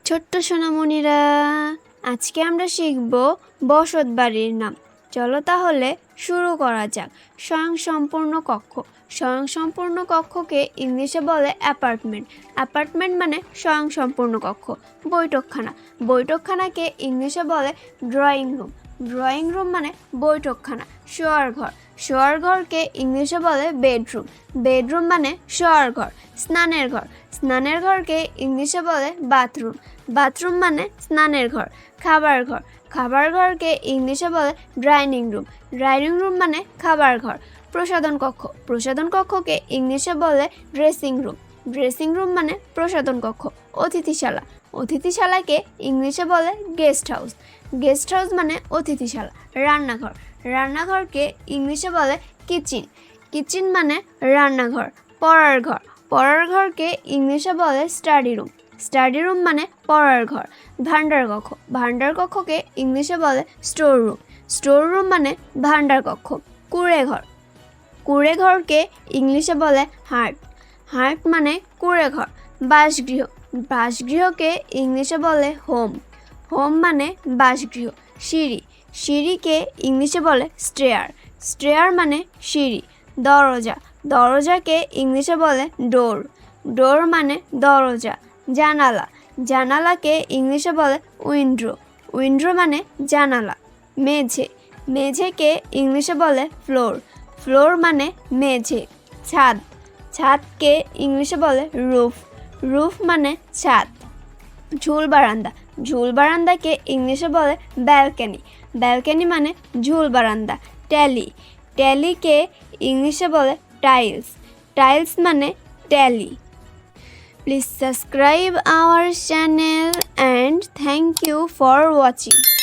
ছোট্ট সোনামণিরা, আজকে আমরা শিখব বসত বাড়ির নাম। চলো তাহলে শুরু করা যাক। স্বয়ংসম্পূর্ণ কক্ষ। স্বয়ংসম্পূর্ণ কক্ষকে ইংলিশে বলে অ্যাপার্টমেন্ট। অ্যাপার্টমেন্ট মানে স্বয়ংসম্পূর্ণ কক্ষ। বৈঠকখানা। বৈঠকখানাকে ইংলিশে বলে ড্রয়িং রুম। ড্রয়িং রুম মানে বৈঠকখানা। শোয়ার ঘর। শোয়ার ঘরকে ইংলিশে বলে বেডরুম। বেডরুম মানে শোয়ার ঘর। স্নানের ঘর। স্নানের ঘরকে ইংলিশে বলে বাথরুম। বাথরুম মানে স্নানের ঘর। খাবার ঘর। খাবার ঘরকে ইংলিশে বলে ডাইনিং রুম। ডাইনিং রুম মানে খাবার ঘর। প্রসাধন কক্ষ। প্রসাধন কক্ষকে ইংলিশে বলে ড্রেসিং রুম। ড্রেসিং রুম মানে প্রসাধন কক্ষ। অতিথিশালা। অতিথিশালাকে ইংলিশে বলে গেস্ট হাউস। গেস্ট হাউস মানে অতিথিশালা। রান্নাঘর। রান্নাঘরকে ইংলিশে বলে কিচেন। কিচেন মানে রান্নাঘর। পড়ার ঘর। পড়ার ঘরকে ইংলিশে বলে স্টাডি রুম। স্টাডি রুম মানে পড়ার ঘর। ভান্ডার কক্ষ। ভান্ডার কক্ষকে ইংলিশে বলে স্টোর রুম। স্টোর রুম মানে ভান্ডার কক্ষ। কুঁড়ে ঘর। কুঁড়ে ঘরকে ইংলিশে বলে হার্ট। হার্ট মানে কুঁড়ে ঘর। বাসগৃহ। বাসগৃহকে ইংলিশে বলে হোম। হোম মানে বাসগৃহ। সিঁড়ি। সিঁড়িকে ইংলিশে বলে স্টেয়ার। স্টেয়ার মানে সিঁড়ি। দরজা। দরজাকে ইংলিশে বলে ডোর। ডোর মানে দরজা। জানালা। জানালাকে ইংলিশে বলে উইন্ডো। উইন্ডো মানে জানালা। মেঝে। মেঝেকে ইংলিশে বলে ফ্লোর। ফ্লোর মানে মেঝে। ছাদ। ছাদকে ইংলিশে বলে রুফ। রুফ মানে ছাদ। ঝুল বারান্দা। ঝুল বারান্দাকে ইংলিশে বলে ব্যালকনি। ব্যালকনি মানে ঝুল বারান্দা। ট্যালি। ট্যালিকে ইংলিশে বলে টাইলস। টাইলস মানে tally. Please subscribe our channel and thank you for watching.